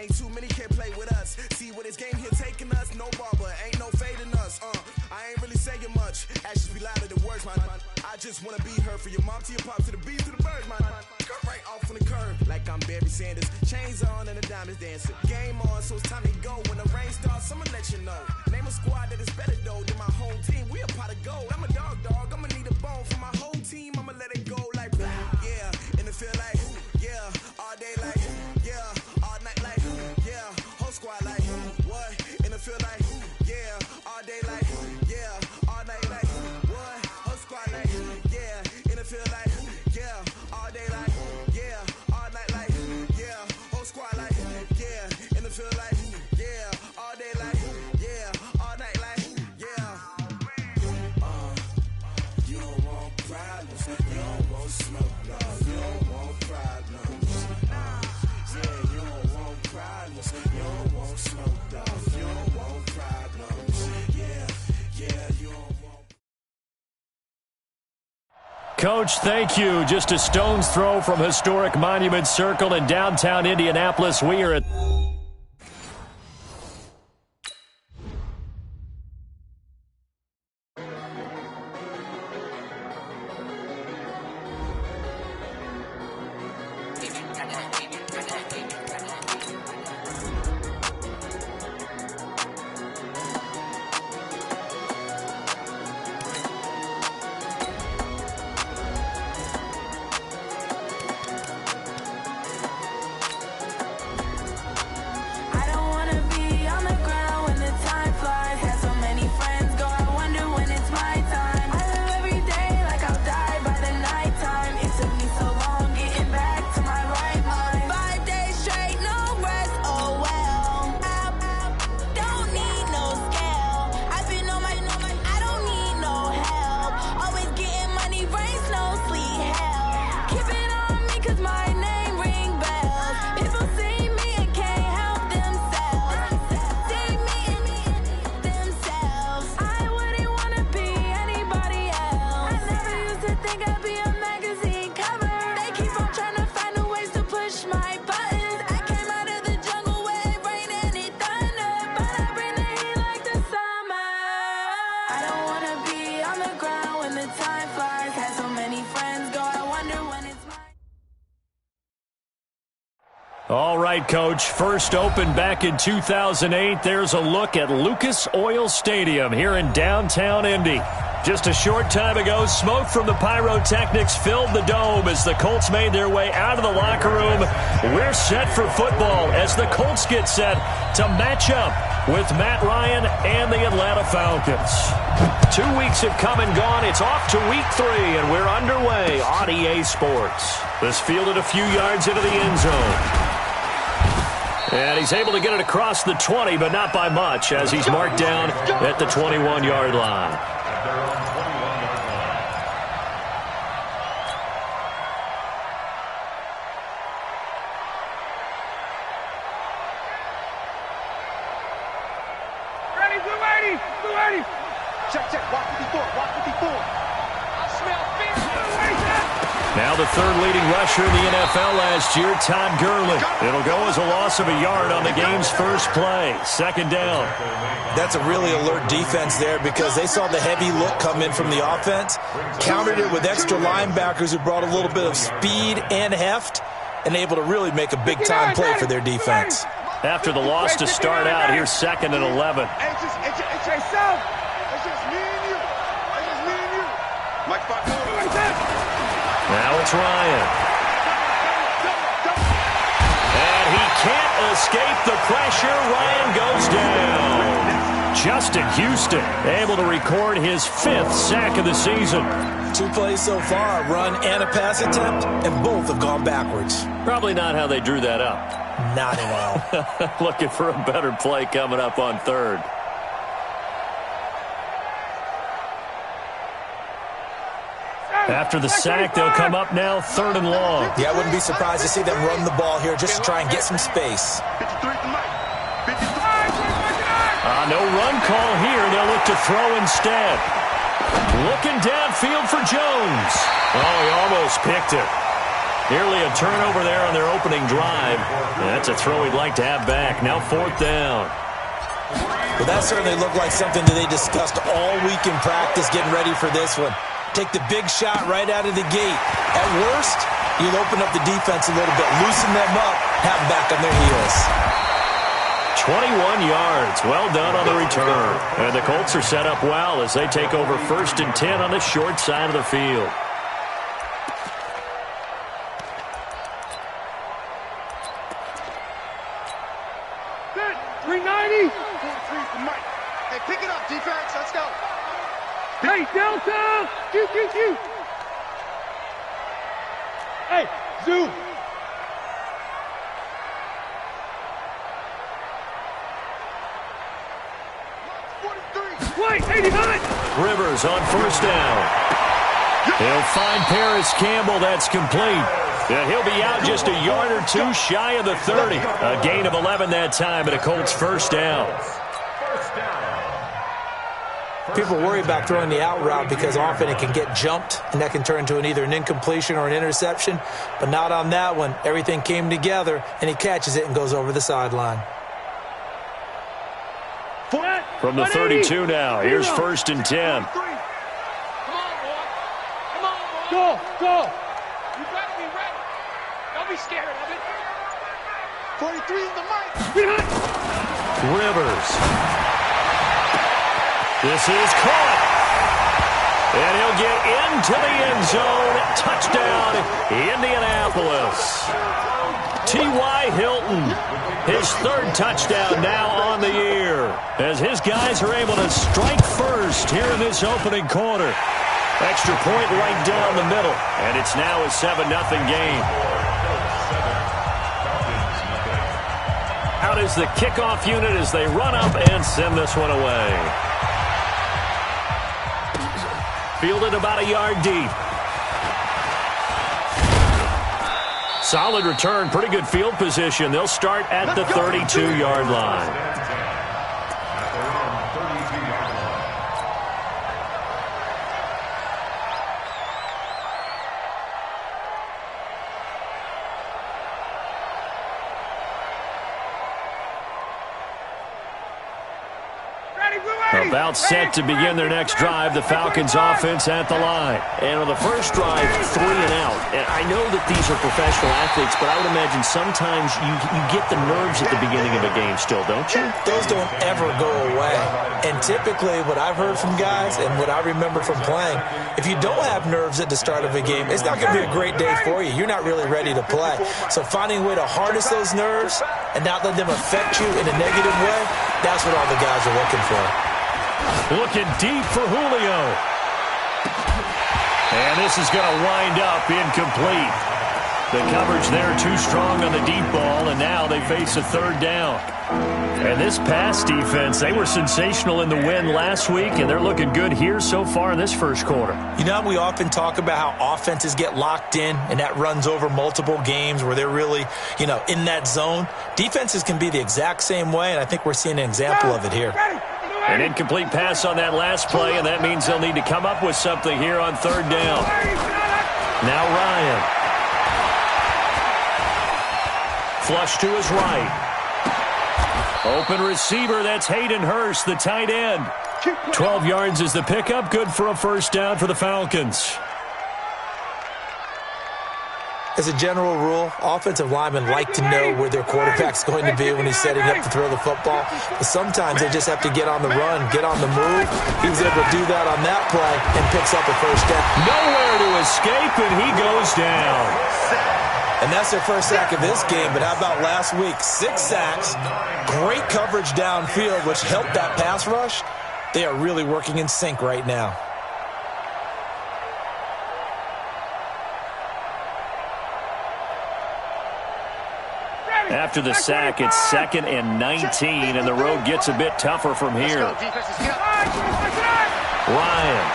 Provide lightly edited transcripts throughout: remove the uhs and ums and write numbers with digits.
Ain't too many can play with us. See what this game here taking us? No barber, ain't no fading us. I ain't really saying much. Actions be louder than words, man. I just wanna be heard for your mom to your pop to the beat to the birds, man. Go right off on the curb like I'm Barry Sanders. Chains on and the diamonds dancing. Game on, so it's time to go. When the rain starts, I'ma let you know. Name a squad that is better though than my home team. We a pot of gold. I'm a dog. I'ma need a bone for my whole team. I'ma let it go like yeah, and it feel like yeah, all day like yeah, all night like yeah, whole squad like what? And it feel like yeah, all day like yeah, all night like what? Whole squad like yeah, and it feel like yeah, all day like yeah, all night like yeah, whole squad like yeah, and it feel like yeah, all day like yeah, all night like yeah. You don't want problems, you don't want smoke, no, you don't want problems. Yeah, you don't want problems, you don't want smoke, no, you don't want problems. Yeah, you don't want. Coach, thank you. Just a stone's throw from historic Monument Circle in downtown Indianapolis. We are at... All right, Coach. First opened back in 2008. There's a look at Lucas Oil Stadium here in downtown Indy. Just a short time ago, smoke from the pyrotechnics filled the dome as the Colts made their way out of the locker room. We're set for football as the Colts get set to match up with Matt Ryan and the Atlanta Falcons. 2 weeks have come and gone. It's off to week 3, and we're underway on EA Sports. This fielded a few yards into the end zone. And he's able to get it across the 20, but not by much, as he's marked down at the 21-yard line. Ready, blue 80. Check, walk 54, walk 54. I smell fish, blue 80. Now the third leading rusher in the NFL last year, Todd Gurley. It'll go as a loss of a yard on the game's first play. Second down. That's a really alert defense there because they saw the heavy look come in from the offense, countered it with extra linebackers who brought a little bit of speed and heft, and able to really make a big-time play for their defense. After the loss to start out, here's 2nd and 11. It's yourself. It's just me and you. It's just me and you. Mike Fox. Now it's Ryan. And he can't escape the pressure. Ryan goes down. Justin Houston able to record his 5th sack of the season. 2 plays so far, a run and a pass attempt, and both have gone backwards. Probably not how they drew that up. Not at all. Looking for a better play coming up on 3rd. After the sack, they'll come up now 3rd and long. Yeah, I wouldn't be surprised to see them run the ball here just to try and get some space. No run call here. They'll look to throw instead. Looking downfield for Jones. Oh, he almost picked it. Nearly a turnover there on their opening drive. That's a throw he'd like to have back. Now 4th down. Well, that certainly looked like something that they discussed all week in practice getting ready for this one. Take the big shot right out of the gate. At worst, you'll open up the defense a little bit, loosen them up, have them back on their heels. 21 yards. Well done on the return. And the Colts are set up well as they take over 1st and 10 on the short side of the field. Good. 390. 4-3 for Mike. Hey, pick it up, defense. Let's go. Hey, Delta. Q. Hey, zoom. Wait, 89. Rivers on 1st down. He'll find Paris Campbell. That's complete. And he'll be out just a yard or two shy of the 30. A gain of 11 that time, and a Colts 1st down. People worry about throwing the out route because often it can get jumped, and that can turn into either an incompletion or an interception. But not on that one. Everything came together, and he catches it and goes over the sideline. From the 32 now, here's 1st and 10. Come on, boy. Go. You better be ready. Don't be scared of it. 43 in the mic. Rivers. This is caught. And he'll get into the end zone. Touchdown, Indianapolis. T.Y. Hilton, his 3rd touchdown now on the year, as his guys are able to strike first here in this opening quarter. Extra point right down the middle, and it's now a 7-0 game. Out is the kickoff unit as they run up and send this one away. Fielded about a yard deep. Solid return, pretty good field position. They'll start at the 32-yard line. About set to begin their next drive, the Falcons offense at the line. And on the first drive, 3 and out. And I know that these are professional athletes, but I would imagine sometimes you get the nerves at the beginning of a game still, don't you? Those don't ever go away. And typically what I've heard from guys and what I remember from playing, if you don't have nerves at the start of a game, it's not going to be a great day for you. You're not really ready to play. So finding a way to harness those nerves and not let them affect you in a negative way, that's what all the guys are looking for. Looking deep for Julio. And this is going to wind up incomplete. The coverage there too strong on the deep ball, and now they face a 3rd down. And this pass defense, they were sensational in the win last week, and they're looking good here so far in this first quarter. You know, we often talk about how offenses get locked in, and that runs over multiple games where they're really, in that zone. Defenses can be the exact same way, and I think we're seeing an example of it here. An incomplete pass on that last play, and that means they'll need to come up with something here on 3rd down. Now Ryan. Flush to his right. Open receiver, that's Hayden Hurst, the tight end. 12 yards is the pickup, good for a 1st down for the Falcons. As a general rule, offensive linemen like to know where their quarterback's going to be when he's setting up to throw the football. But sometimes they just have to get on the run, get on the move. He was able to do that on that play and picks up a 1st down. Nowhere to escape, and he goes down. And that's their 1st sack of this game. But how about last week? 6 sacks, great coverage downfield, which helped that pass rush. They are really working in sync right now. After the sack, it's 2nd and 19, and the road gets a bit tougher from here. Ryan.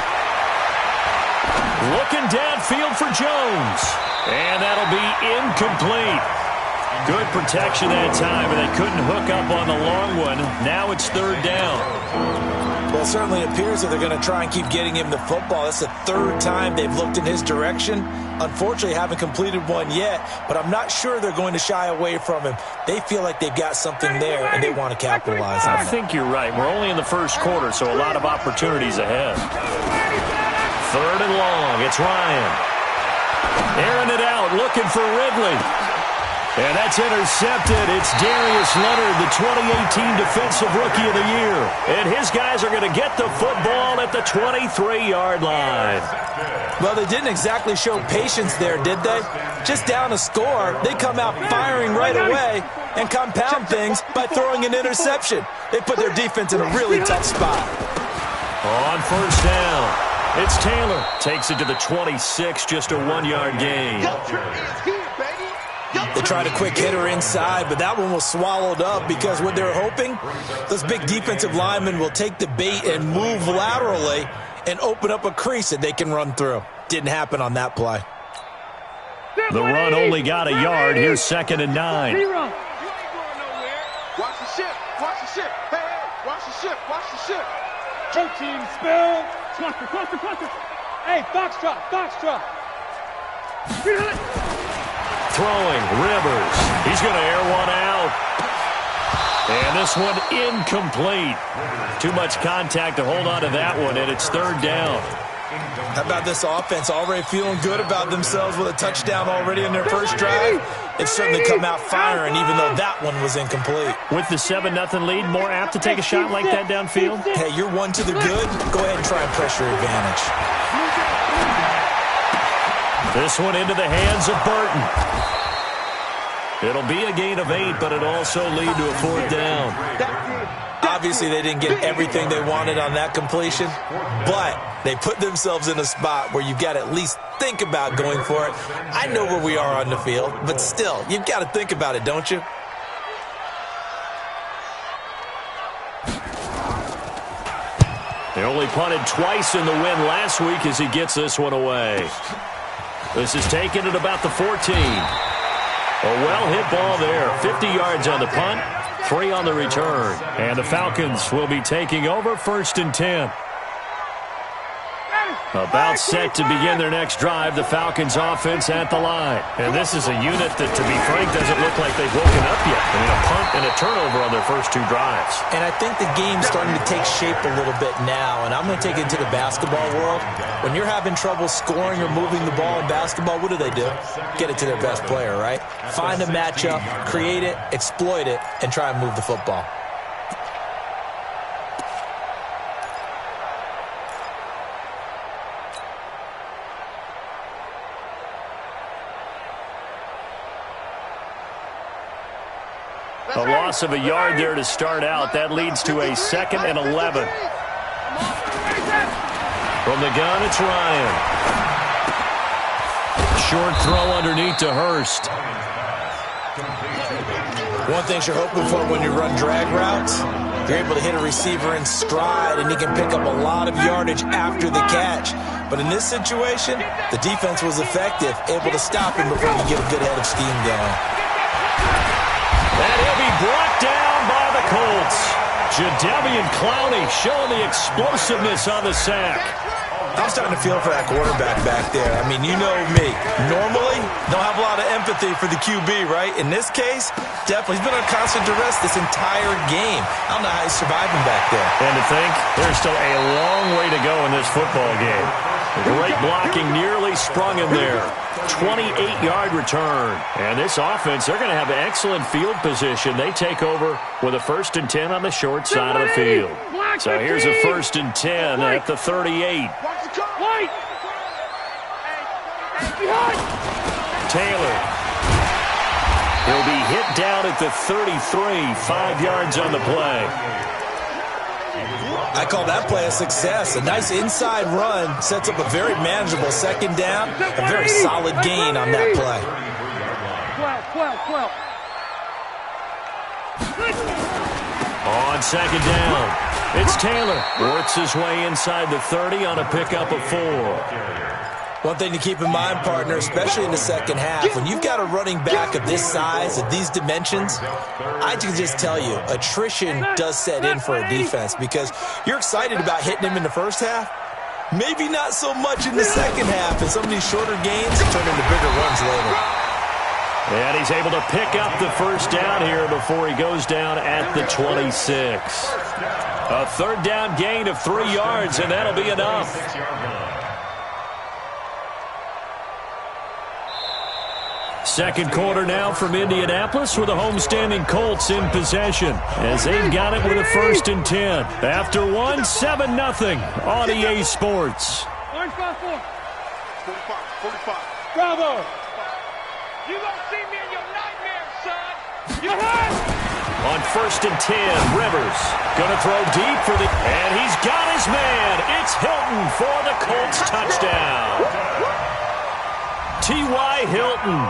Looking downfield for Jones. And that'll be incomplete. Good protection that time, and they couldn't hook up on the long one. Now it's third down. Well, it certainly appears that they're going to try and keep getting him the football. That's the third time they've looked in his direction. Unfortunately, haven't completed one yet, but I'm not sure they're going to shy away from him. They feel like they've got something there, and they want to capitalize on it. I think you're right. We're only in the first quarter, so a lot of opportunities ahead. Third and long. It's Ryan. Airing it out, looking for Ridley. And that's intercepted. It's Darius Leonard, the 2018 Defensive Rookie of the Year. And his guys are going to get the football at the 23-yard line. Well, they didn't exactly show patience there, did they? Just down a score, they come out firing right away and compound things by throwing an interception. They put their defense in a really tough spot. On first down, it's Taylor. Takes it to the 26, just a 1-yard gain. They tried a quick hitter inside, but that one was swallowed up because what they're hoping, those big defensive linemen will take the bait and move laterally and open up a crease that they can run through. Didn't happen on that play. The run only got a yard. Here's 2nd and 9. Watch the ship. Watch the ship. Hey, hey, watch the ship. Watch the ship. Whole team spill. Cluster. Hey, Foxtrot. Throwing, Rivers. He's going to air one out. And this one incomplete. Too much contact to hold on to that one, and it's third down. How about this offense already feeling good about themselves with a touchdown already in their first drive? They've certainly come out firing, even though that one was incomplete. With the 7-0 lead, more apt to take a shot like that downfield? Hey, you're one to the good. Go ahead and try and press your advantage. This one into the hands of Burton. It'll be a gain of 8, but it'll also lead to a 4th down. Obviously, they didn't get everything they wanted on that completion, but they put themselves in a spot where you've got to at least think about going for it. I know where we are on the field, but still, you've got to think about it, don't you? They only punted twice in the win last week as he gets this one away. This is taken at about the 14. A well-hit ball there. 50 yards on the punt, 3 on the return. And the Falcons will be taking over 1st and 10. About set to begin their next drive, the Falcons offense at the line. And this is a unit that, to be frank, doesn't look like they've woken up yet. I mean, a punt and a turnover on their first 2 drives. And I think the game's starting to take shape a little bit now, and I'm going to take it to the basketball world. When you're having trouble scoring or moving the ball in basketball, what do? Get it to their best player, right? Find a matchup, create it, exploit it, and try and move the football. A loss of a yard there to start out. That leads to a 2nd and 11. From the gun, it's Ryan. Short throw underneath to Hurst. One thing you're hoping for when you run drag routes, you're able to hit a receiver in stride, and he can pick up a lot of yardage after the catch. But in this situation, the defense was effective, able to stop him before he could get a good head of steam going. And he'll be brought down by the Colts. Jadeveon Clowney showing the explosiveness on the sack. I'm starting to feel for that quarterback back there. I mean, you know me. Normally, don't have a lot of empathy for the QB, right? In this case, definitely. He's been on constant duress this entire game. I don't know how he's surviving back there. And to think, there's still a long way to go in this football game. Great blocking nearly sprung him there. 28-yard return. And this offense, they're going to have excellent field position. They take over with a 1st and 10 on the short side of the field. So here's a 1st and 10 at the 38. Taylor. He'll be hit down at the 33, 5 yards on the play. I call that play a success. A nice inside run sets up a very manageable 2nd down. A very solid gain on that play. 12. On 2nd down, it's Taylor. Works his way inside the 30 on a pickup of 4. One thing to keep in mind, partner, especially in the second half, when you've got a running back of this size, of these dimensions, I can just tell you, attrition does set in for a defense because you're excited about hitting him in the first half. Maybe not so much in the second half, and some of these shorter gains turn into bigger runs later. And he's able to pick up the first down here before he goes down at the 26. A third down gain of 3 yards, and that'll be enough. Second quarter now from Indianapolis with the homestanding Colts in possession as they've got it with a 1st and 10. After one, 7-0 on EA Sports. 45. Bravo. You gonna see me in your nightmares, son. On 1st and 10, Rivers gonna throw deep for the, and he's got his man. It's Hilton for the Colts touchdown. T.Y. Hilton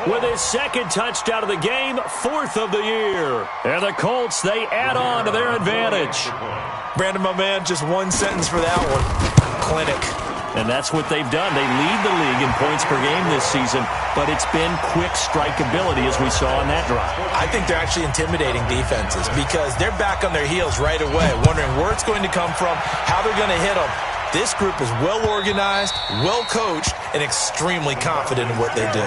with his 2nd touchdown of the game, 4th of the year. And the Colts, they add on to their advantage. Brandon, my man, just one sentence for that one. Clinic. And that's what they've done. They lead the league in points per game this season, but it's been quick strikeability as we saw in that drive. I think they're actually intimidating defenses because they're back on their heels right away, wondering where it's going to come from, how they're going to hit them. This group is well organized, well coached, and extremely confident in what they do.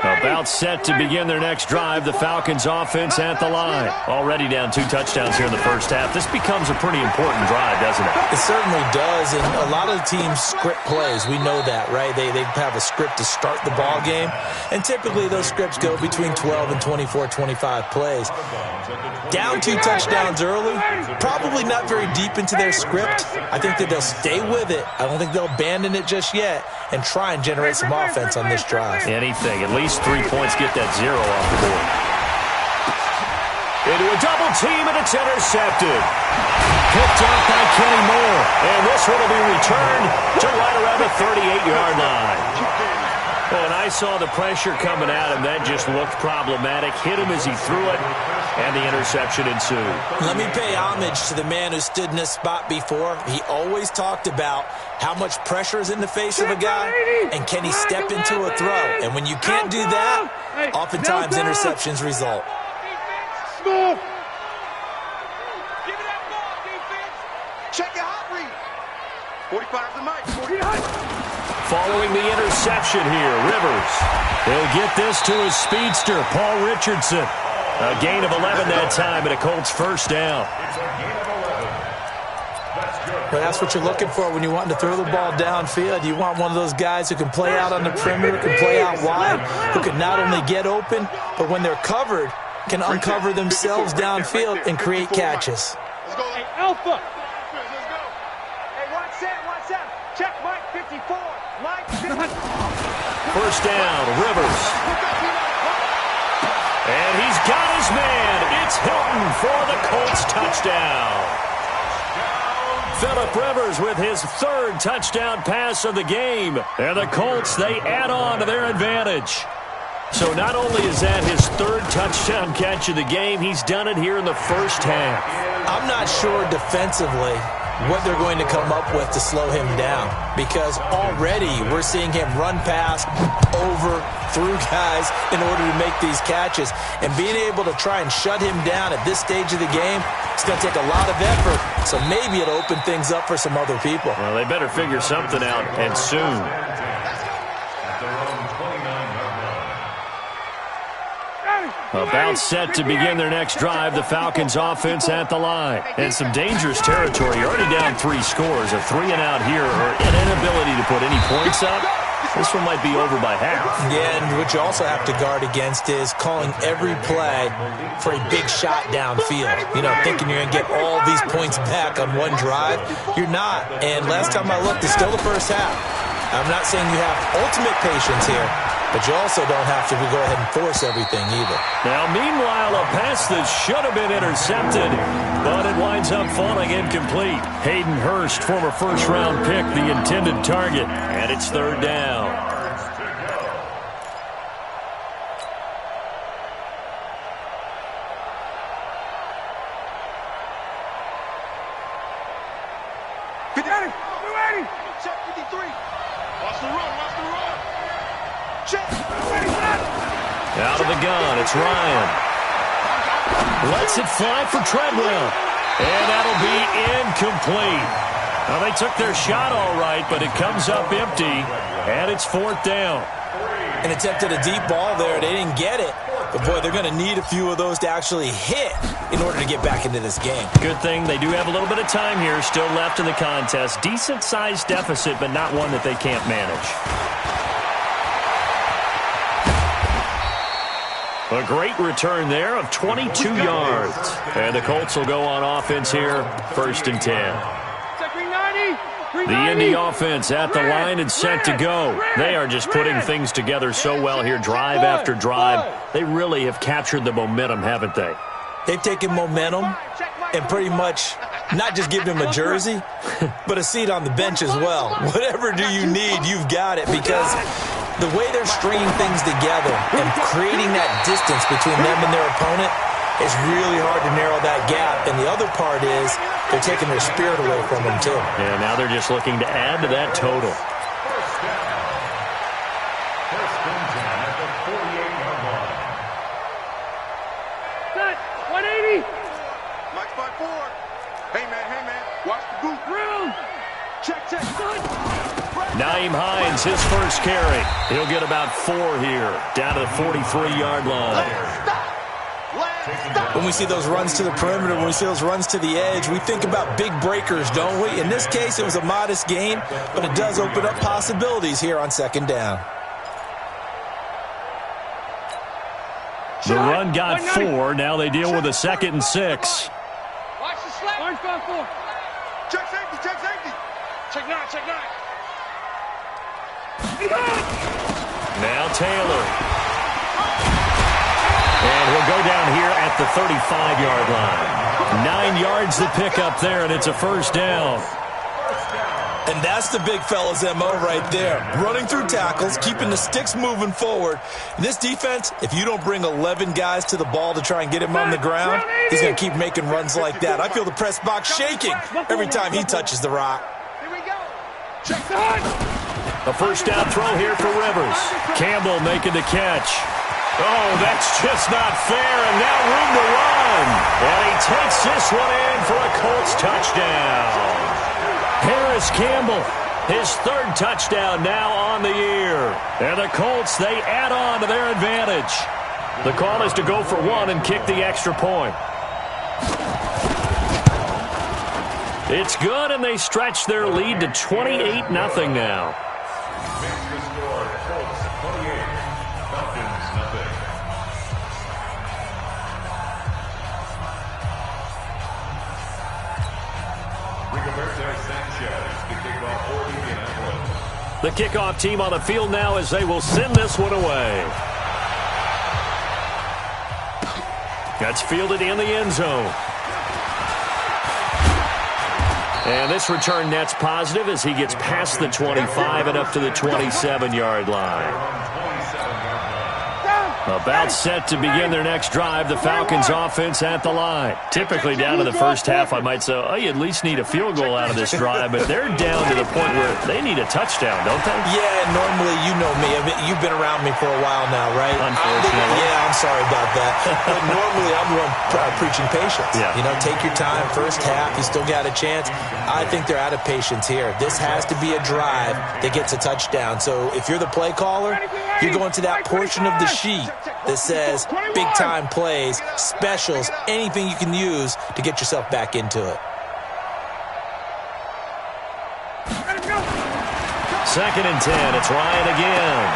About set to begin their next drive. The Falcons offense at the line. Already down 2 touchdowns here in the first half. This becomes a pretty important drive, doesn't it? It certainly does, and a lot of the teams script plays. We know that, right? They have a script to start the ball game, and typically those scripts go between 12 and 24, 25 plays. Down 2 touchdowns early, probably not very deep into their script. I think that they'll stay with it. I don't think they'll abandon it just yet and try and generate some offense on this drive. Anything. At least 3 points, get that 0 off the board. Into a double team, and it's intercepted. Picked off by Kenny Moore. And this one will be returned to right around the 38-yard line. Well, and I saw the pressure coming at him. That just looked problematic. Hit him as he threw it, and the interception ensued. Let me pay homage to the man who stood in this spot before. He always talked about how much pressure is in the face of a guy, and can he step into a throw? And when you can't do that, oftentimes interceptions result. Small. Give me that ball, defense. Check your hot read. 45 the mic. 40. Following the interception here, Rivers. He'll get this to his speedster, Paul Richardson. A gain of 11 that time, and a Colts first down. Well, that's what you're looking for when you're wanting to throw the ball downfield. You want one of those guys who can play out on the perimeter, can play out wide, who can not only get open, but when they're covered, can uncover themselves downfield and create catches. Let's go. Hey, Alpha. Hey, watch that. Check Mike 54. Mike 54. First down, Rivers. And he's got his man. It's Hilton for the Colts touchdown. Phillip Rivers with his 3rd touchdown pass of the game. And the Colts, they add on to their advantage. So not only is that his 3rd touchdown catch of the game, he's done it here in the first half. I'm not sure defensively what they're going to come up with to slow him down, because already we're seeing him run past, over, through guys in order to make these catches. And being able to try and shut him down at this stage of the game, it's going to take a lot of effort. So maybe it'll open things up for some other people. Well, they better figure something out, and soon. About set to begin their next drive, the Falcons offense at the line. And some dangerous territory. You're already down 3 scores. A 3-and-out here, or an inability to put any points up. This one might be over by half. Yeah, and what you also have to guard against is calling every play for a big shot downfield. You know, thinking you're going to get all these points back on one drive. You're not. And last time I looked, it's still the first half. I'm not saying you have ultimate patience here, but you also don't have to go ahead and force everything either. Now, meanwhile, a pass that should have been intercepted, but it winds up falling incomplete. Hayden Hurst, former first-round pick, the intended target, and it's 3rd down. 50. 280. Check 53. Watch the run. Watch the run. Check. Out of the gun, it's Ryan. Lets it fly for Treadwell. And that'll be incomplete. Well, they took their shot all right, but it comes up empty, and it's 4th down. And attempted a deep ball there. They didn't get it. But, boy, they're going to need a few of those to actually hit in order to get back into this game. Good thing they do have a little bit of time here still left in the contest. Decent-sized deficit, but not one that they can't manage. A great return there of 22 yards. And the Colts will go on offense here, 1st and 10. The Indy offense at the line and set to go. They are just putting things together so well here, drive after drive. They really have captured the momentum, haven't they? They've taken momentum and pretty much not just given him a jersey, but a seat on the bench as well. Whatever do you need, you've got it, because the way they're stringing things together and creating that distance between them and their opponent is really hard to narrow that gap. And the other part is they're taking their spirit away from them, too. Yeah, now they're just looking to add to that total. Set. 180. Mike's by 4. Hey, man. Watch the boot. Room. Check. Naeem Hines, his first carry. He'll get about 4 here, down to the 43-yard line. When we see those runs to the perimeter, when we see those runs to the edge, we think about big breakers, don't we? In this case, it was a modest gain, but it does open up possibilities here on 2nd down. The run got 4. Now they deal with a 2nd and 6. Watch the slap. Orange got 4. Check safety. Check 9. Now Taylor. And he'll go down here at the 35-yard line. 9 yards to pick up there, and it's a 1st down. And that's the big fella's MO right there. Running through tackles, keeping the sticks moving forward. This defense, if you don't bring 11 guys to the ball to try and get him on the ground, he's going to keep making runs like that. I feel the press box shaking every time he touches the rock. Here we go. Check the hunt. A 1st down throw here for Rivers. Campbell making the catch. Oh, that's just not fair, and now room to run. And he takes this one in for a Colts touchdown. Harris Campbell, his 3rd touchdown now on the year. And the Colts, they add on to their advantage. The call is to go for 1 and kick the extra point. It's good, and they stretch their lead to 28-0 now. The kickoff team on the field now as they will send this one away. That's fielded in the end zone. And this return net's positive as he gets past the 25 and up to the 27-yard line. About set to begin their next drive, the Falcons offense at the line. Typically down to the first half, I might say, oh, you at least need a field goal out of this drive, but they're down to the point where they need a touchdown, don't they? Yeah, normally, you know me. You've been around me for a while now, right? Unfortunately. Yeah, I'm sorry about that. But normally, I'm the one preaching patience. Yeah. You know, take your time. First half, you still got a chance. I think they're out of patience here. This has to be a drive that gets a touchdown. So if you're the play caller, you're going to that portion of the sheet that says big-time plays, specials, anything you can use to get yourself back into it. 2nd and 10. It's Ryan again.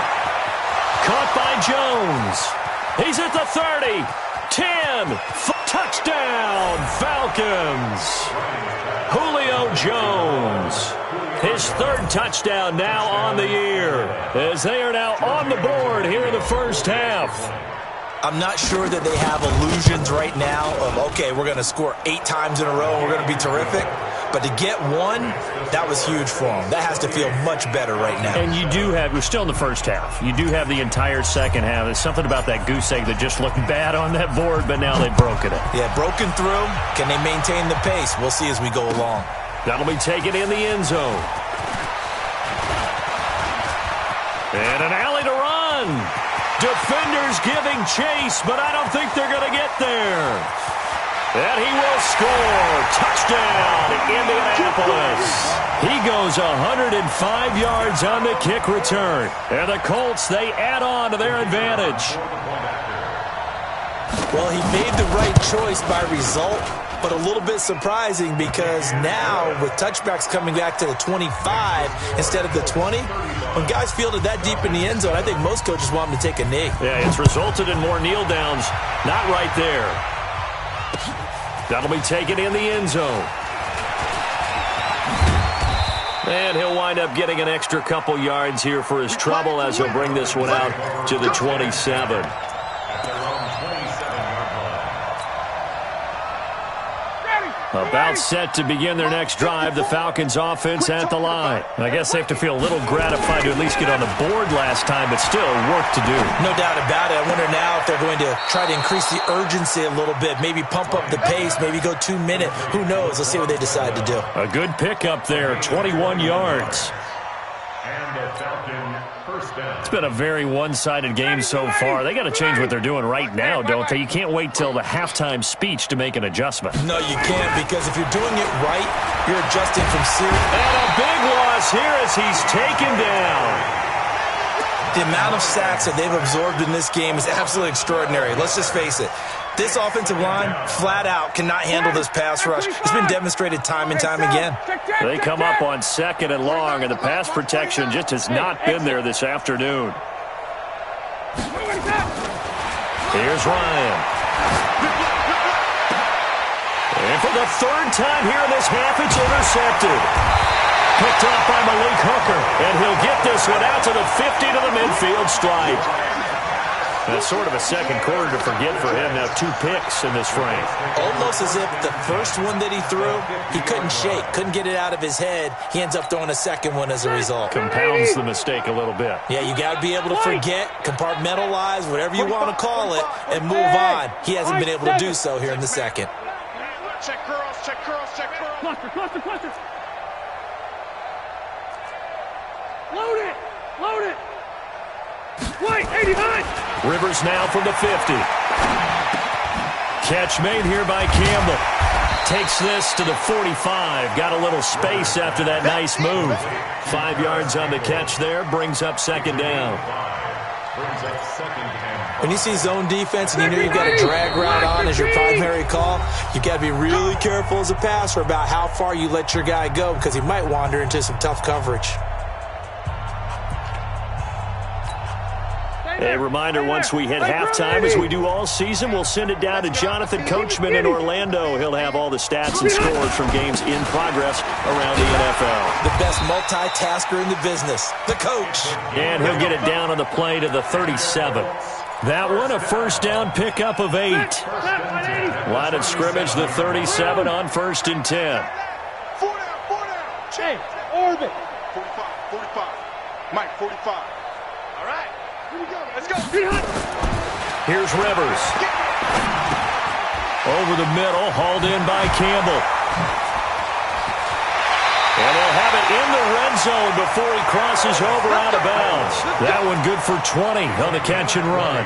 Caught by Jones. He's at the 30. 10. Touchdown, Falcons. Julio Jones. His 3rd touchdown now on the year as they are now on the board here in the first half. I'm not sure that they have illusions right now of, okay, we're going to score 8 times in a row and we're going to be terrific. But to get 1, that was huge for them. That has to feel much better right now. And you do have, we're still in the first half. You do have the entire second half. There's something about that goose egg that just looked bad on that board, but now they've broken it. Yeah, broken through. Can they maintain the pace? We'll see as we go along. That'll be taken in the end zone. And an alley to run. Defenders giving chase, but I don't think they're going to get there. And he will score. Touchdown, Indianapolis. He goes 105 yards on the kick return. And the Colts, they add on to their advantage. Well, he made the right choice by result, but a little bit surprising because now with touchbacks coming back to the 25 instead of the 20, when guys fielded that deep in the end zone, I think most coaches want them to take a knee. Yeah, it's resulted in more kneel downs. Not right there. That'll be taken in the end zone. And he'll wind up getting an extra couple yards here for his trouble as he'll bring this one out to the 27. About set to begin their next drive, the Falcons offense at the line. I guess they have to feel a little gratified to at least get on the board last time, but still work to do. No doubt about it. I wonder now if they're going to try to increase the urgency a little bit, maybe pump up the pace, maybe go 2 minute. Who knows? Let's see what they decide to do. A good pickup there, 21 yards. It's been a very one-sided game so far. They got to change what they're doing right now, don't they? You can't wait till the halftime speech to make an adjustment. No, you can't, because if you're doing it right, you're adjusting from serious. And a big loss here as he's taken down. The amount of sacks that they've absorbed in this game is absolutely extraordinary. Let's just face it. This offensive line, flat out, cannot handle this pass rush. It's been demonstrated time and time again. They come up on 2nd and long, and the pass protection just has not been there this afternoon. Here's Ryan. And for the 3rd time here in this half, it's intercepted. Picked up by Malik Hooker, and he'll get this one out to the 50 to the midfield stripe. That's sort of a second quarter to forget for him. Now 2 picks in this frame. Almost as if the first one that he threw, he couldn't shake, couldn't get it out of his head. He ends up throwing a second one as a result. Compounds the mistake a little bit. Yeah, you got to be able to forget, compartmentalize, whatever you want to call it, and move on. He hasn't been able to do so here in the second. Check curls, check curls, check curls. Cluster. Load it. Wait, 89. Rivers now from the 50. Catch made here by Campbell. Takes this to the 45. Got a little space after that nice move. 5 yards on the catch there. Brings up 2nd down. When you see zone defense and you know you've got a drag route on as your primary call, you've got to be really careful as a passer about how far you let your guy go because he might wander into some tough coverage. A reminder, once we hit halftime, as we do all season, we'll send it down to Jonathan Coachman in Orlando. He'll have all the stats and scores from games in progress around the NFL. The best multitasker in the business, the coach. And he'll get it down on the play to the 37. That one, a 1st down pickup of 8. Line of scrimmage, the 37 on 1st and 10. 4 down. Change. Orbit. 45. Mike, 45. All right. Here we go. Let's go. Here's Rivers. Over the middle, hauled in by Campbell. And they'll have it in the red zone before he crosses over out of bounds. That one good for 20 on the catch and run.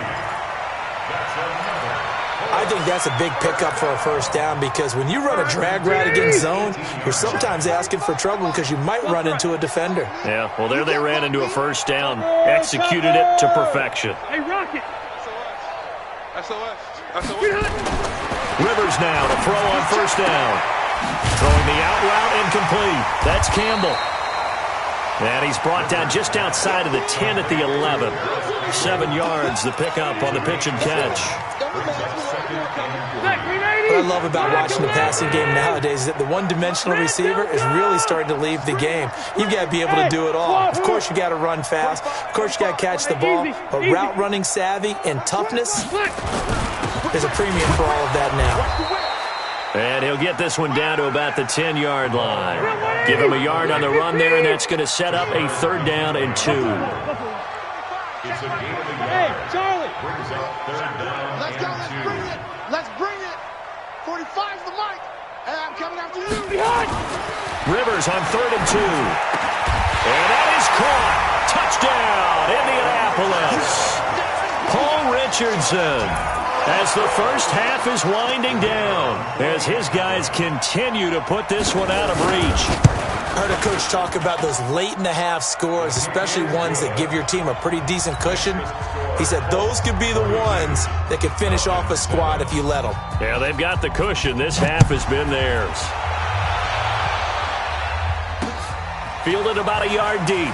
I think that's a big pickup for a 1st down because when you run a drag route against zone, you're sometimes asking for trouble because you might run into a defender. Yeah, well, there they ran into a 1st down. Executed it to perfection. Hey, Rocket. SOS. Rivers now to throw on 1st down. Throwing the out route incomplete. That's Campbell. And he's brought down just outside of the 10 at the 11. 7 yards, the pickup on the pitch and catch. What I love about watching the passing game nowadays is that the one-dimensional receiver is really starting to leave the game. You've got to be able to do it all. Of course, you got to run fast. Of course, you got to catch the ball. But route running savvy and toughness, there's a premium for all of that now. And he'll get this one down to about the 10-yard line. Give him a yard on the run there, and that's going to set up a 3rd down and 2. Hey, Charlie. Let's go. Let's bring it. 45's the mic. And I'm coming after you. Behind. Rivers on 3rd and 2. And that is caught. Touchdown, Indianapolis. Paul Richardson, as the first half is winding down, as his guys continue to put this one out of reach. I heard a coach talk about those late-in-the-half scores, especially ones that give your team a pretty decent cushion. He said those could be the ones that could finish off a squad if you let them. Yeah, they've got the cushion. This half has been theirs. Fielded about a yard deep.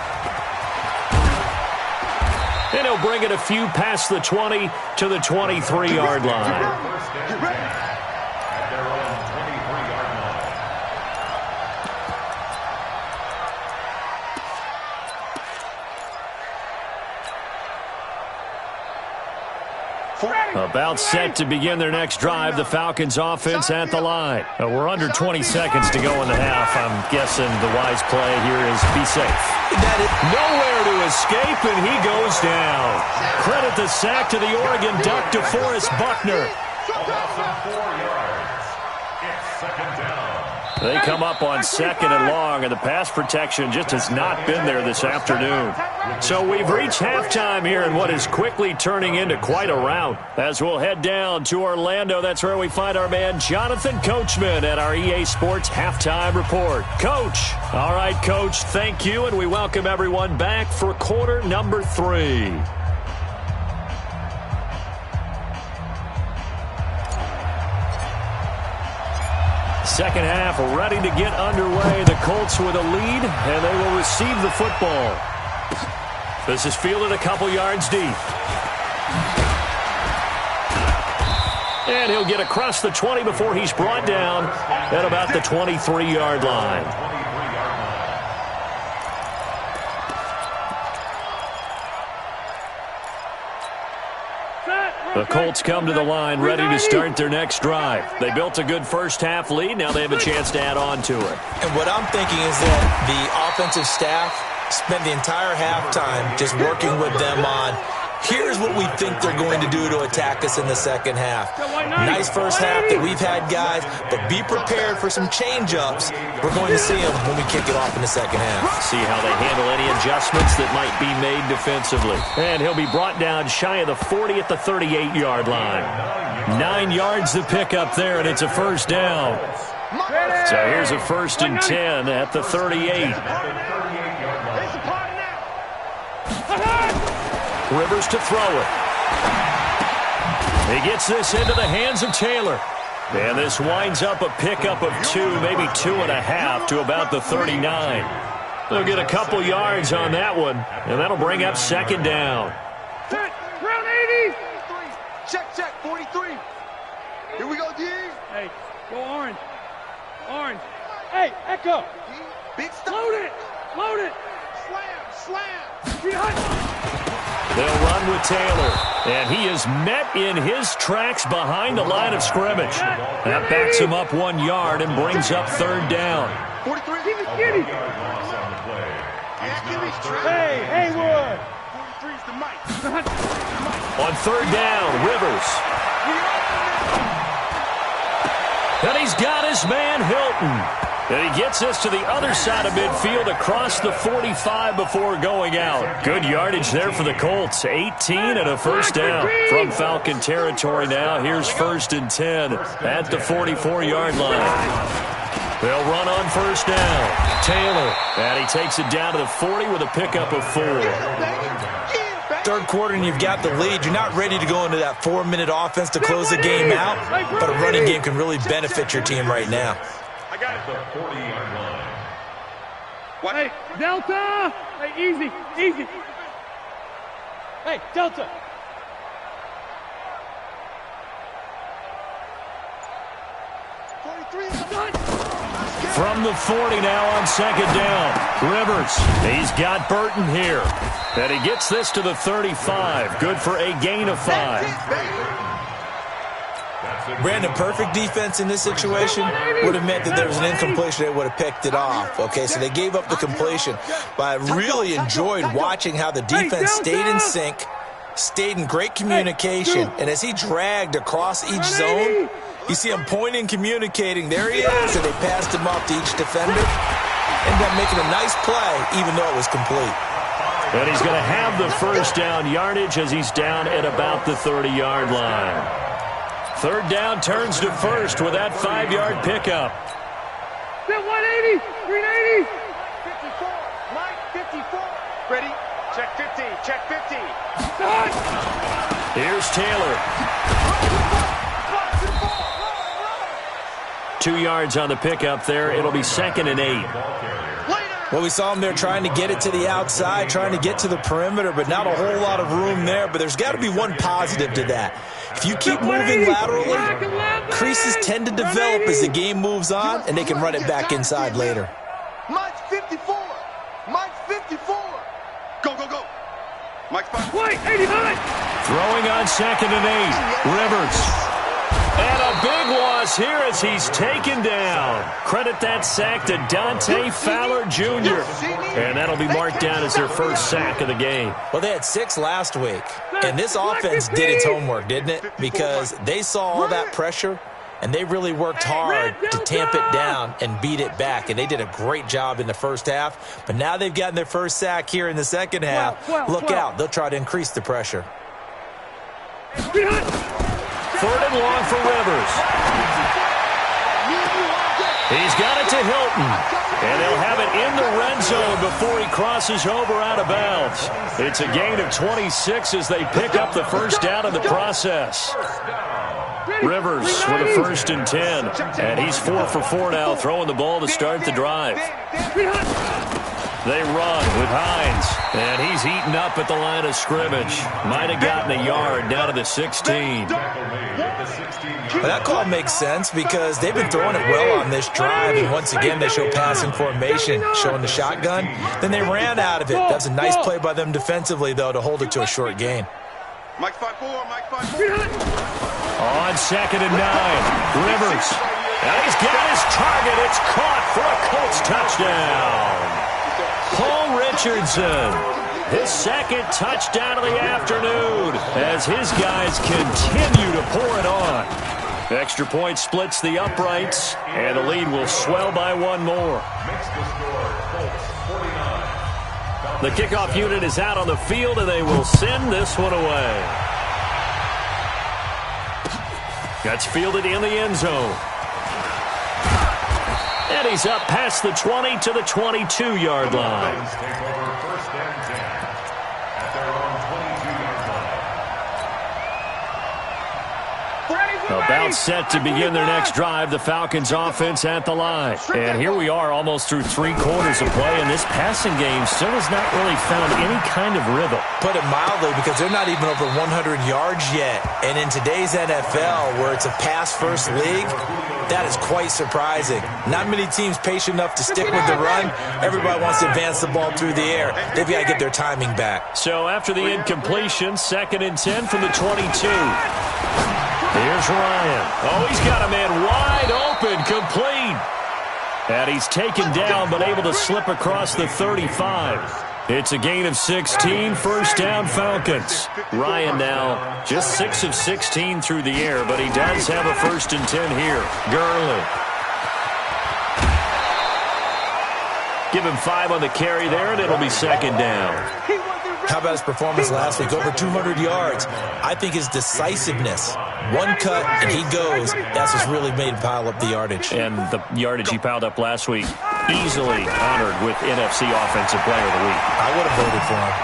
And he'll bring it a few past the 20 to the 23-yard line. About set to begin their next drive, the Falcons offense at the line. We're under 20 seconds to go in the half. I'm guessing the wise play here is be safe. Nowhere to escape, and he goes down. Credit the sack to the Oregon Duck, DeForest Buckner. It's second down. They come up on 2nd and long, and the pass protection just has not been there this afternoon. So we've reached halftime here in what is quickly turning into quite a rout. As we'll head down to Orlando, that's where we find our man Jonathan Coachman at our EA Sports Halftime Report. Coach. All right, Coach, thank you, and we welcome everyone back for quarter number 3. Second half ready to get underway. The Colts with a lead, and they will receive the football. This is fielded a couple yards deep. And he'll get across the 20 before he's brought down at about the 23-yard line. The Colts come to the line ready to start their next drive. They built a good first half lead. Now they have a chance to add on to it. And what I'm thinking is that the offensive staff spent the entire halftime just working with them on, here's what we think they're going to do to attack us in the second half. Nice first half that we've had, guys, but be prepared for some change-ups. We're going to see them when we kick it off in the second half. See how they handle any adjustments that might be made defensively. And he'll be brought down shy of the 40 at the 38-yard line. 9 yards to pick up there, and it's a first down. So here's a 1st and 10 at the 38. Rivers to throw it. He gets this into the hands of Taylor. And this winds up a pickup of 2, maybe 2.5 to about the 39. They'll get a couple yards on that one, and that'll bring up second down. Round 80. Check, 43. Here we go, D. Hey, go orange. Orange. Hey, Echo. Big stuff. Load it. Slam. They'll run with Taylor, and he is met in his tracks behind the line of scrimmage. That backs him up 1 yard and brings up third down. 43. Hey, Haywood. 43's the mic. On third down, Rivers. And he's got his man Hilton. And he gets us to the other side of midfield across the 45 before going out. Good yardage there for the Colts. 18 and a first down from Falcon territory now. Here's 1st and 10 at the 44-yard line. They'll run on first down. Taylor, and he takes it down to the 40 with a pickup of 4. Third quarter and you've got the lead. You're not ready to go into that 4-minute offense to close the game out, but a running game can really benefit your team right now. Got it. The 40-yard line. What? Hey, Delta! Hey, easy. Hey, Delta! From the 40 now on second down. Rivers, he's got Burton here. And he gets this to the 35. Good for a gain of 5. Brandon, perfect defense in this situation would have meant that there was an incompletion. They would have picked it off. Okay, so they gave up the completion. But I really enjoyed watching how the defense stayed in sync, stayed in great communication, and as he dragged across each zone, You see him pointing, communicating. There he is, and they passed him off to each defender. Ended up making a nice play, even though it was complete. And he's going to have the first down yardage as he's down at about the 30-yard line. Third down turns to first with that 5-yard pickup. 180, 380. 54, Mike, 54. Ready? Check 50, check 50. Here's Taylor. 2 yards on the pickup there. It'll be 2nd and 8. Well, we saw him there trying to get it to the outside, trying to get to the perimeter, but not a whole lot of room there. But there's got to be one positive to that. If you keep moving laterally, creases tend to develop as the game moves on, and they can run it back inside later. Mike's 54. Mike's 54. Go, go, go. Mike's 5. Wait, 89. Throwing on 2nd and 8. Rivers. And a big loss here as he's taken down. Credit that sack to Dante Fowler Jr. And that'll be marked down as their first sack of the game. Well, they had 6 last week, and this offense did its homework, didn't it? Because they saw all that pressure, and they really worked hard to tamp it down and beat it back. And they did a great job in the first half. But now they've gotten their first sack here in the second half. Look out. They'll try to increase the pressure. 3rd and long for Rivers. He's got it to Hilton. And they'll have it in the red zone before he crosses over out of bounds. It's a gain of 26 as they pick up the first down in the process. Rivers with a 1st and 10. And he's 4 for 4 now, throwing the ball to start the drive. They run with Hines, and he's eaten up at the line of scrimmage. Might have gotten a yard down to the 16. Well, that call makes sense because they've been throwing it well on this drive, and once again they show passing formation, showing the shotgun. Then they ran out of it. That's a nice play by them defensively, though, to hold it to a short gain. Mike 5-4, Mike 5-4. On 2nd and 9, Rivers. And he's got his target. It's caught for a Colts touchdown. Paul Richardson, his 2nd touchdown of the afternoon as his guys continue to pour it on. Extra point splits the uprights, and the lead will swell by 1 more. The kickoff unit is out on the field, and they will send this one away. That's fielded in the end zone. And he's up past the 20 to the 22-yard line. About set to begin their next drive, the Falcons offense at the line. And here we are almost through 3 quarters of play, and this passing game still has not really found any kind of rhythm. Put it mildly, because they're not even over 100 yards yet. And in today's NFL, where it's a pass-first league, that is quite surprising. Not many teams patient enough to stick with the run. Everybody wants to advance the ball through the air. They've got to get their timing back. So after the incompletion, 2nd and 10 from the 22. Here's Ryan. Oh, he's got a man wide open, complete. And he's taken down, but able to slip across the 35. It's a gain of 16, first down Falcons. Ryan now just 6 of 16 through the air, but he does have a 1st and 10 here. Gurley. Give him 5 on the carry there, and it'll be 2nd down. How about his performance last week? Over 200 yards. I think his decisiveness. One cut, and he goes. That's what's really made him pile up the yardage. And the yardage he piled up last week, easily honored with NFC Offensive Player of the Week. I would have voted for him.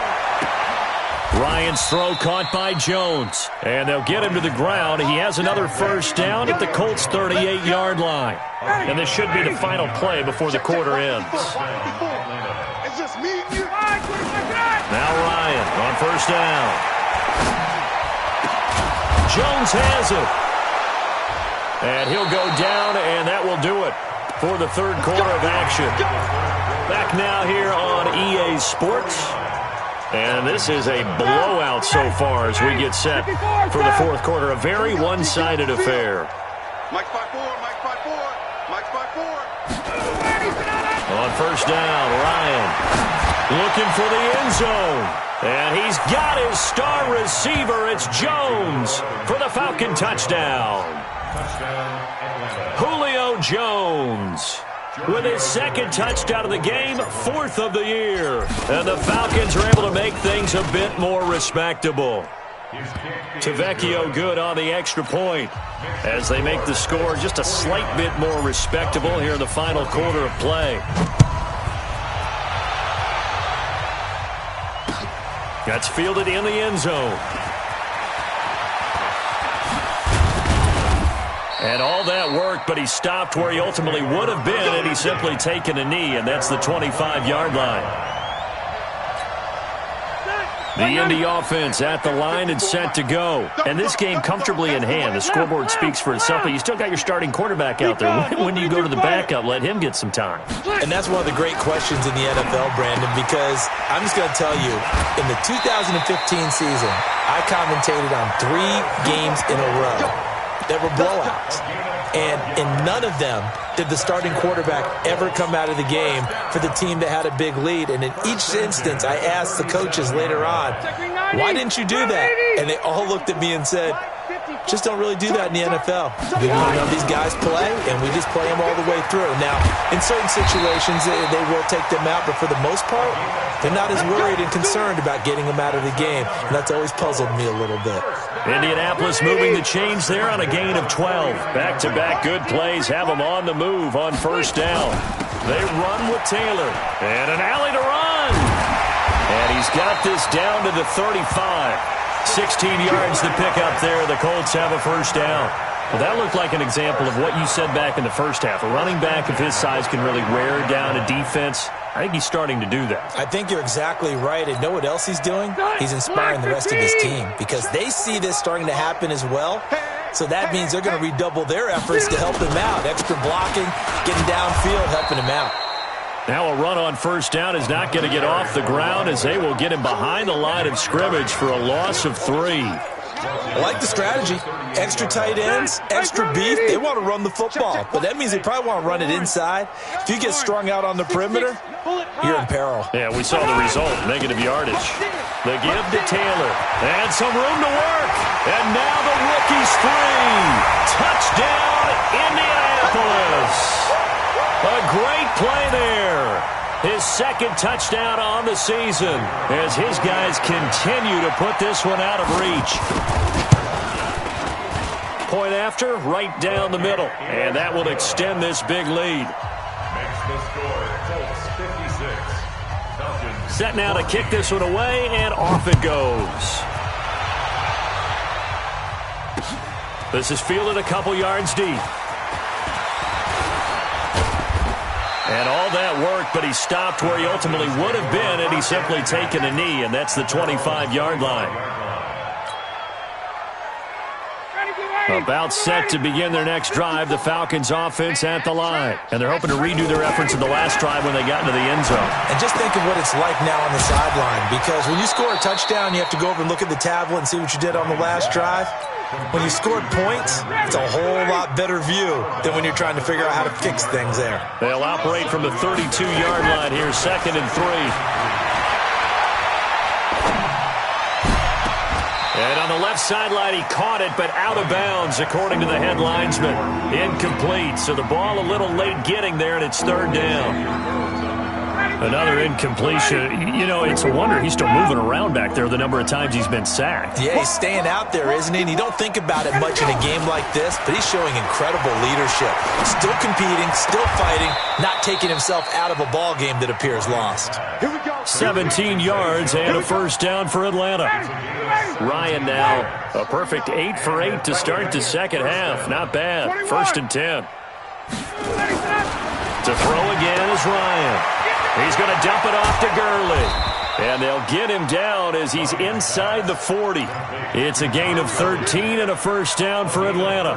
Ryan's throw caught by Jones. And they'll get him to the ground. He has another first down at the Colts' 38-yard line. And this should be the final play before the quarter ends. It's just me and you. Now Ryan on first down. Jones has it. And he'll go down, and that will do it for the 3rd quarter of action. Back now here on EA Sports. And this is a blowout so far as we get set for the 4th quarter. A very one-sided affair. Mike 5-4, Mike 5-4, Mike 5-4. On first down, Ryan looking for the end zone. And he's got his star receiver. It's Jones for the Falcon touchdown. Julio Jones with his second touchdown of the game, 4th of the year. And the Falcons are able to make things a bit more respectable. Tavecchio good on the extra point as they make the score just a slight bit more respectable here in the final quarter of play. That's fielded in the end zone. And all that work, but he stopped where he ultimately would have been had he simply taken a knee, and that's the 25-yard line. The Indy offense at the line and set to go. And this game comfortably in hand. The scoreboard speaks for itself, but you still got your starting quarterback out there. When do you go to the backup? Let him get some time. And that's one of the great questions in the NFL, Brandon, because I'm just going to tell you, in the 2015 season, I commentated on 3 games in a row that were blowouts. And in none of them did the starting quarterback ever come out of the game for the team that had a big lead. And in each instance, I asked the coaches later on, why didn't you do that? And they all looked at me and said, just don't really do that in the NFL. These guys play, and we just play them all the way through. Now, in certain situations, they will take them out, but for the most part, they're not as worried and concerned about getting them out of the game. And that's always puzzled me a little bit. Indianapolis moving the chains there on a gain of 12. Back-to-back good plays have them on the move on first down. They run with Taylor. And an alley to run. And he's got this down to the 35. 16 yards to pick up there. The Colts have a first down. Well, that looked like an example of what you said back in the first half. A running back of his size can really wear down a defense. I think he's starting to do that. I think you're exactly right. And know what else he's doing? He's inspiring the rest of his team because they see this starting to happen as well. So that means they're going to redouble their efforts to help him out. Extra blocking, getting downfield, helping him out. Now a run on first down is not going to get off the ground as they will get him behind the line of scrimmage for a loss of 3. I like the strategy. Extra tight ends, extra beef. They want to run the football, but that means they probably want to run it inside. If you get strung out on the perimeter, you're in peril. Yeah, we saw the result, negative yardage. The give to Taylor, and some room to work. And now the rookie's free. Touchdown, Indianapolis. A great play there. His second touchdown on the season as his guys continue to put this one out of reach. Point after, right down the middle. And that will extend this big lead. Makes the score, Colts 56. Set now to kick this one away, and off it goes. This is fielded a couple yards deep. And all that work, but he stopped where he ultimately would have been had he simply taken a knee, and that's the 25-yard line. About set to begin their next drive, the Falcons offense at the line. And they're hoping to redo their efforts in the last drive when they got into the end zone. And just think of what it's like now on the sideline, because when you score a touchdown, you have to go over and look at the tablet and see what you did on the last drive. When you scored points, it's a whole lot better view than when you're trying to figure out how to fix things there. They'll operate from the 32-yard line here, 2nd and 3. And on the left sideline, he caught it, but out of bounds, according to the head linesman. Incomplete, so the ball a little late getting there, and it's 3rd down. Another incompletion. You know, it's a wonder he's still moving around back there the number of times he's been sacked. Yeah, he's staying out there, isn't he? And you don't think about it much in a game like this, but he's showing incredible leadership. Still competing, still fighting, not taking himself out of a ball game that appears lost. 17 yards and a first down for Atlanta. Ryan now a perfect 8 for 8 to start the second half. Not bad. 1st and 10. To throw again is Ryan. He's going to dump it off to Gurley. And they'll get him down as he's inside the 40. It's a gain of 13 and a first down for Atlanta.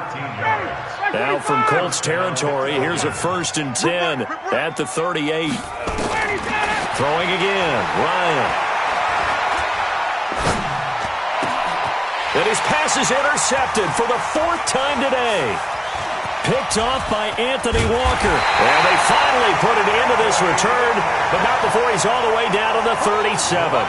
Now from Colts territory, here's a 1st and 10 at the 38. Throwing again, Ryan. And his pass is intercepted for the 4th time today. Picked off by Anthony Walker. And they finally put it into this return, but not before he's all the way down to the 37.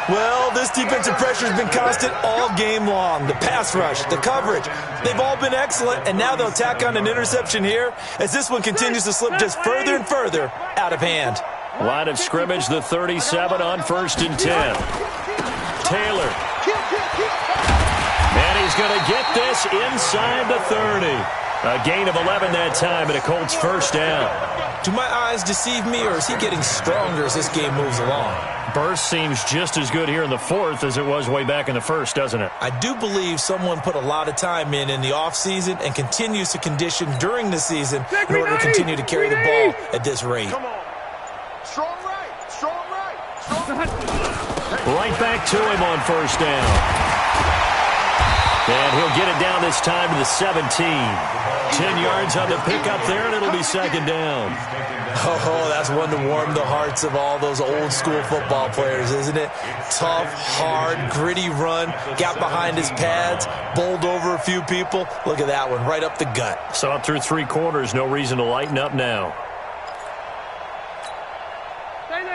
Well, this defensive pressure has been constant all game long. The pass rush, the coverage, they've all been excellent, and now they'll tack on an interception here as this one continues to slip just further and further out of hand. Line of scrimmage, the 37 on 1st and 10. Taylor. And he's going to get this inside the 30. A gain of 11 that time, and a Colts first down. Do my eyes deceive me, or is he getting stronger as this game moves along? Burst seems just as good here in the 4th as it was way back in the 1st, doesn't it? I do believe someone put a lot of time in the offseason and continues to condition during the season in order to continue to carry the ball at this rate. Come on. Strong right. Strong right. Strong Right back to him on 1st down. And he'll get it down this time to the 17. 10 yards on the pickup there, and it'll be 2nd down. Oh, that's one to warm the hearts of all those old school football players, isn't it? Tough, hard, gritty run, got behind his pads, bowled over a few people. Look at that one, right up the gut. So up through 3 quarters, no reason to lighten up now.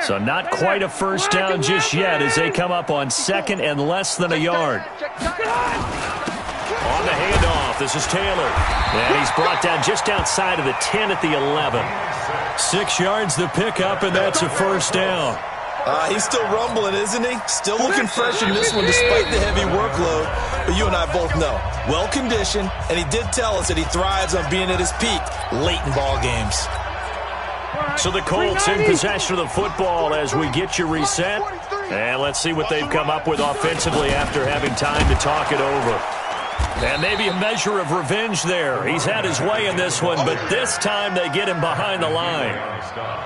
So not quite a first down just yet as they come up on 2nd and less than a yard. On the handoff, this is Taylor. And he's brought down just outside of the 10 at the 11. 6 yards the pickup, and that's a first down. He's still rumbling, isn't he? Still looking fresh in this one despite the heavy workload. But you and I both know, well-conditioned, and he did tell us that he thrives on being at his peak late in ball games. So the Colts in possession of the football as we get you reset. And let's see what they've come up with offensively after having time to talk it over. And maybe a measure of revenge there. He's had his way in this one, but this time they get him behind the line.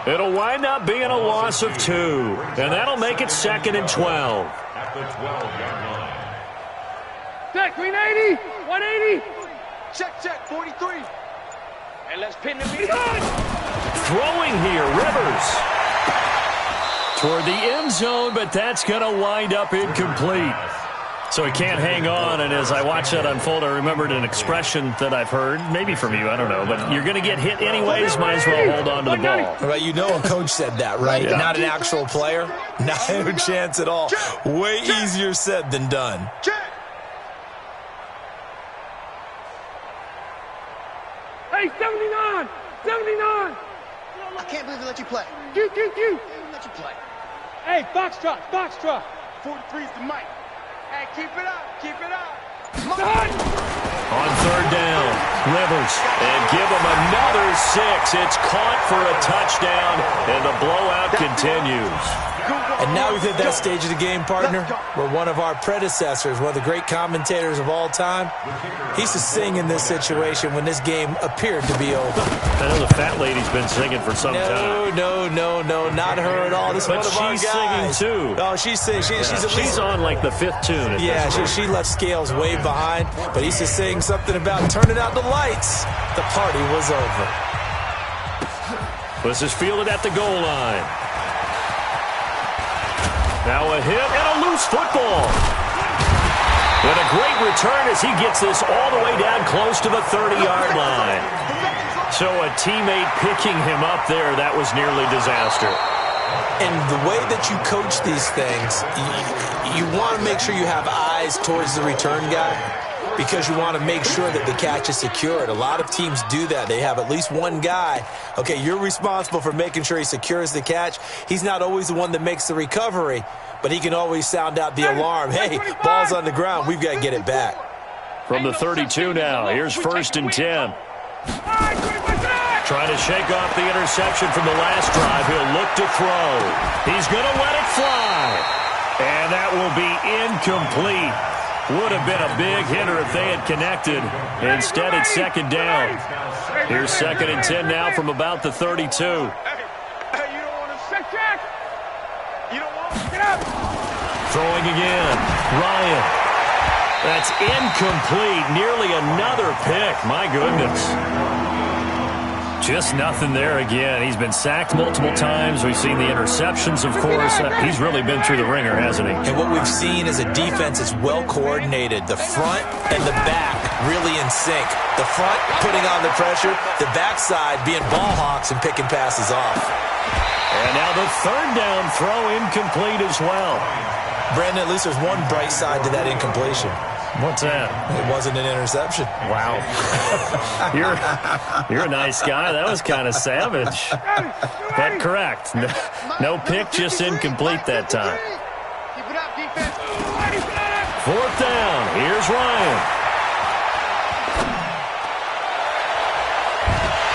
It'll wind up being a loss of 2, and that'll make it 2nd and 12. At the 12-yard line. Check, green 80, 180. Check, 43. And let's pin the beat. Throwing here, Rivers. Toward the end zone, but that's going to wind up incomplete. So he can't hang on, and as I watch that unfold, I remembered an expression that I've heard, maybe from you, I don't know, but you're going to get hit anyways, might as well hold on to the ball. Right, you know a coach said that, right? Yeah. Not an actual player. Not a chance at all. Way easier said than done. Hey, 79! 79! I can't believe they let you play. Q. Let you play. Hey, Foxtrot. 43's the mic. Hey, keep it up. On 3rd down, Rivers, and give him another 6. It's caught for a touchdown, and the blowout continues. And now we've hit that stage of the game, partner, where one of our predecessors, one of the great commentators of all time, he used to sing in this situation when this game appeared to be over. I know the fat lady's been singing for some time. No, not her at all. This is one of our guys. But she's singing, too. Oh, she's singing. She's on, like, the 5th tune. Yeah, she left Scales way behind, but he used to sing something about turning out the lights. The party was over. This is fielded at the goal line. Now a hit and a loose football. And a great return as he gets this all the way down close to the 30-yard line. So a teammate picking him up there, that was nearly disaster. And the way that you coach these things, you want to make sure you have eyes towards the return guy because you want to make sure that the catch is secured. A lot of teams do that. They have at least one guy. Okay, you're responsible for making sure he secures the catch. He's not always the one that makes the recovery, but he can always sound out the alarm. Hey, ball's on the ground. We've got to get it back. From the 32 now, here's 1st and 10. Trying to shake off the interception from the last drive. He'll look to throw. He's going to let it fly. And that will be incomplete. Would have been a big hitter if they had connected. Instead, it's 2nd down. Here's 2nd and 10 now from about the 32. Hey, you don't want to check. You don't want to get up. Throwing again. Ryan. That's incomplete. Nearly another pick. My goodness. Just nothing there again. He's been sacked multiple times. We've seen the interceptions, of course. He's really been through the ringer, hasn't he? And what we've seen is a defense that's well coordinated. The front and the back really in sync. The front putting on the pressure, the backside being ball hawks and picking passes off. And now the 3rd down throw incomplete as well. Brandon, at least there's one bright side to that incompletion. What's that? It wasn't an interception. Wow. You're a nice guy. That was kind of savage. But correct. No pick, just incomplete that time. Keep it up, defense. 4th down. Here's Ryan.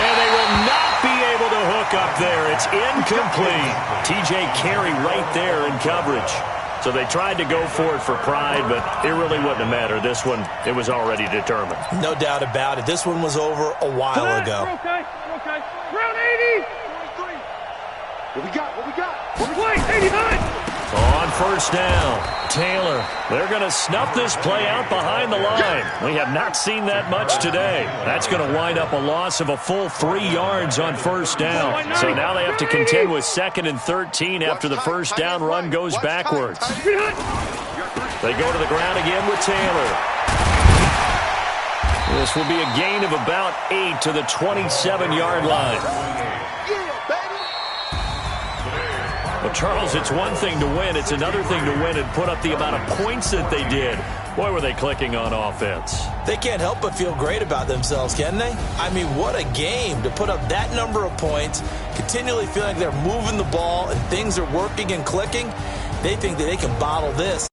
And they will not be able to hook up there. It's incomplete. TJ Carey right there in coverage. So they tried to go for it for pride, but it really wouldn't have mattered. This one, it was already determined. No doubt about it. This one was over a while ago. We're okay. We're okay. Round 80. 43. What we got? What we got? What we play? 89. On 1st down, Taylor. They're going to snuff this play out behind the line. We have not seen that much today. That's going to wind up a loss of a full 3 yards on 1st down. So now they have to contend with 2nd and 13 after the 1st down run goes backwards. They go to the ground again with Taylor. This will be a gain of about 8 to the 27-yard line. Well, Charles, it's one thing to win. It's another thing to win and put up the amount of points that they did. Boy, were they clicking on offense. They can't help but feel great about themselves, can they? I mean, what a game to put up that number of points, continually feeling like they're moving the ball and things are working and clicking. They think that they can bottle this.